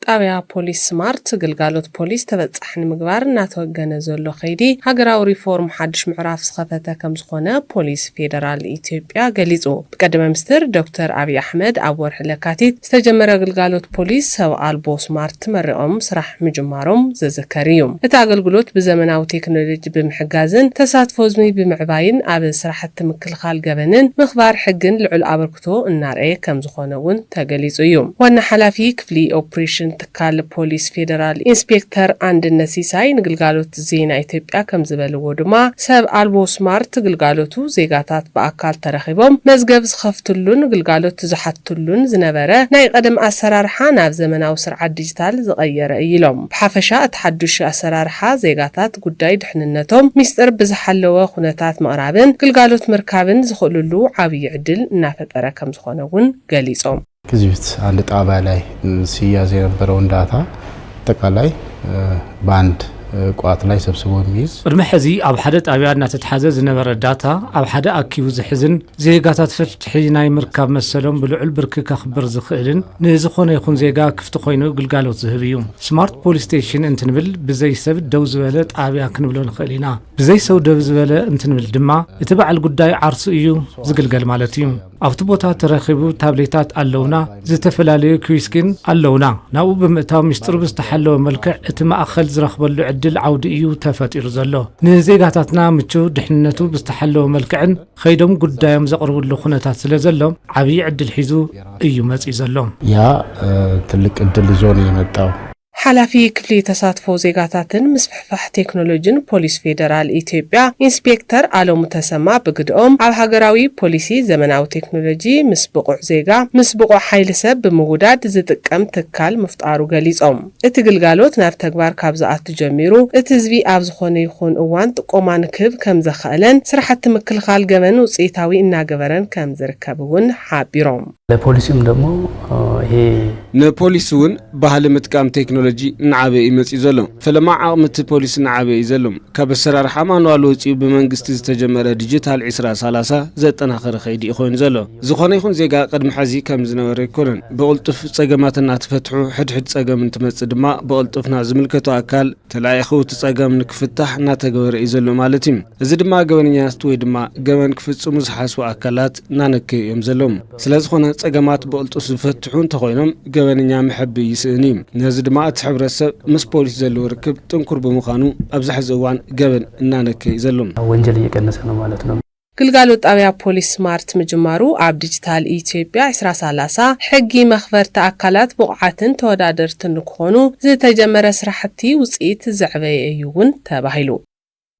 ጣብያ ፖሊስ ስማርት ግልጋሎት ፖሊስ ተበጻሕን ምግባር እናተወገነ ዘሎ ኸይዲ ሃገራዊ ሪፎርም ሓድሽ ምዕራፍ ዝኸፈተ ከም ዝኾነ ፖሊስ ፌደራል ኢትዮጵያ ገሊጹ። በቀደመ ሚኒስትር ዶክተር አብይ አሕመድ ኣብ ወርሒ ለካቲት ዝተጀመረ ግልጋሎት ፖሊስ ሰብ ኣልቦ ስማርት መሪኦም ስራሕ ምጅማሮም ዘዘከር እዩ። እቲ ኣገልግሎት ብዘመናዊ ቴክኖሎጂ ብምሕጋዝን ተሳትፎ ህዝቢ ብምዕባይን ኣብ ስራሕቲ ምክልኻል ገበንን ምኽባር ሕግን ልዑል ኣበርክቶ እናርአየ ከም ዝኾነ እውን ተገሊጹ እዩ። ዋና ሓላፊ ክፍሊ ኦፕሬሽን ትካል ፖሊስ ፌደራል ኢንስፔክተር አንድነት ሲሳይ ንግልጋሎት ዜና ኢትዮጵያ ከም ዝበልዎ ድማ ሰብ ኣልቦ ስማርት ግልጋሎቱ ዜጋታት በአካል ተረኺቦም መዝገብ ዝኸፍትሉን ግልጋሎት ዝሓትሉን ዝነበረ ናይ ቀደም ኣሰራርሓ ናብ ዘመናዊ ስርዓት ዲጂታል ዝቐየረ ኢሎም። ብሓፈሻ እቲ ሓዱሽ ኣሰራርሓ ዜጋታት ጉዳይ ድሕንነቶም ሚስጥር ብዝሓለወ ኩነታት ምቕራብን ግልጋሎት ምርካብን ዝኽእልሉ ዓብይ ዕድል እናፈጠረ ከም ዝኾነ እውን ገሊጾም። ከዚህት አንድ ጣብያ ላይ ሲያዝ የነበረውን ዳታ ተቃላይ ባንድ ቋት ላይ ሰብስቦ የሚይዝ ቅድመ ሕዚ ኣብ ሓደ ጣብያ እናተተሓዘ ዝነበረ ዳታ ኣብ ሓደ ኣኪቡ ዝሕዝን ዜጋታት ፍትሒ ናይ ምርካብ መሰሎም ብልዑል ብርኪ ከኽብር ዝኽእልን ንዝኾነ ይኹን ዜጋ ክፍቲ ኮይኑ ግልጋሎት ዝህብ እዩ። ስማርት ፖሊስ ስቴሽን እንትንብል ብዘይ ሰብ ደው ዝበለ ጣብያ ክንብሎ ንኽእል ኢና። ብዘይ ሰብ ደው ዝበለ እንትንብል ድማ እቲ በዓል ጉዳይ ዓርሱ እዩ ዝግልገል ማለት እዩ። ኣብቲ ቦታ ተረኺቡ ታብሌታት ኣለውና፣ ዝተፈላለዩ ኩዊስኪን ኣለውና። ናብኡ ብምእታው ሚስጥር ብዝተሓለወ መልክዕ እቲ ማእኸል ዝረኽበሉ ዕድል ዓውዲ እዩ ተፈጢሩ ዘሎ። ንዜጋታትና ምቹው ድሕንነቱ ብዝተሓለወ መልክዕን ኸይዶም ጉዳዮም ዘቕርብሉ ኩነታት ስለ ዘሎ ዓብይ ዕድል ሒዙ እዩ መጽኢ ዘሎ። ያ ትልቅ ዕድል ይዞ ነው የመጣው። ሓላፊ ክፍሊ ተሳትፎ ዜጋታትን ምስፍሕፋሕ ቴክኖሎጂን ፖሊስ ፌደራል ኢትዮጵያ ኢንስፔክተር አለሙ ተሰማ ብግድኦም ኣብ ሃገራዊ ፖሊሲ ዘመናዊ ቴክኖሎጂ ምስ ብቑዕ ዜጋ ምስ ብቑዕ ሓይሊ ሰብ ብምውዳድ ዝጥቀም ትካል ምፍጣሩ ገሊጾም። እቲ ግልጋሎት ናብ ተግባር ካብ ዝኣቱ ጀሚሩ እቲ ህዝቢ ኣብ ዝኾነ ይኹን እዋን ጥቆማ ንክህብ ከም ዘኽእለን ስራሕቲ ምክልኻል ገበን ውፅኢታዊ እናገበረን ከም ዝርከብ እውን ሓቢሮም። ለፖሊስም ደግሞ ይሄ ንፖሊስውን ባህሊ ምጥቃም ቴክኖሎጂ ንዓበ ይመጽ ዘሎ ፈለማ ዓቕምቲ ፖሊስ ንዓበ ይዘሎም ካብ ኣሰራርሓ ማንዋል ወጪ ብመንግስቲ ዝተጀመረ ዲጂታል 2030 ዘጠናኸረ ኸይዲ ይኾን ዘሎ። ዝኾነ ይኹን ዜጋ ቅድሚ ሕዚ ከም ዝነበረ ይኮነን። ብቕልጡፍ ጸገማትና ተፈትሑ ሕድሕድ ጸገም እንትመጽእ ድማ ብቕልጡፍና ዝምልከቱ ኣካል ተላኢኹ ጸገም ንክፍታሕ እናተገበረ እዩ ዘሎ ማለት እዩ። እዚ ድማ ገበነኛስት ወይ ድማ ገበን ክፍጽሙ ዝሓስቡ ኣካላት ናነከ እዮም ዘሎም። ስለዝኾነ ጸገማት ብቕልጡፍ ዝፈትሑ እንተኾይኖም ገበነኛ ምሕቢ ይስእን እዩ። ነዚ ድማ እቲ ሕብረተሰብ ምስ ፖሊስ ዘለዎ ርክብ ጥንኩር ብምዃኑ ኣብዚ ሕዚ እዋን ገበን እናነከ እዩ ዘሎም። ወንጀል እየቀነሰ ነው ማለት ነው። ግልጋሎት ጣብያ ፖሊስ ስማርት ምጅማሩ ኣብ ዲጂታል ኢትዮጵያ 2030 ሕጊ መኽበርቲ ኣካላት ብቑዓትን ተወዳደርትን ክኾኑ ዝተጀመረ ስራሕቲ ውፅኢት ዘዕበየ እዩ እውን ተባሂሉ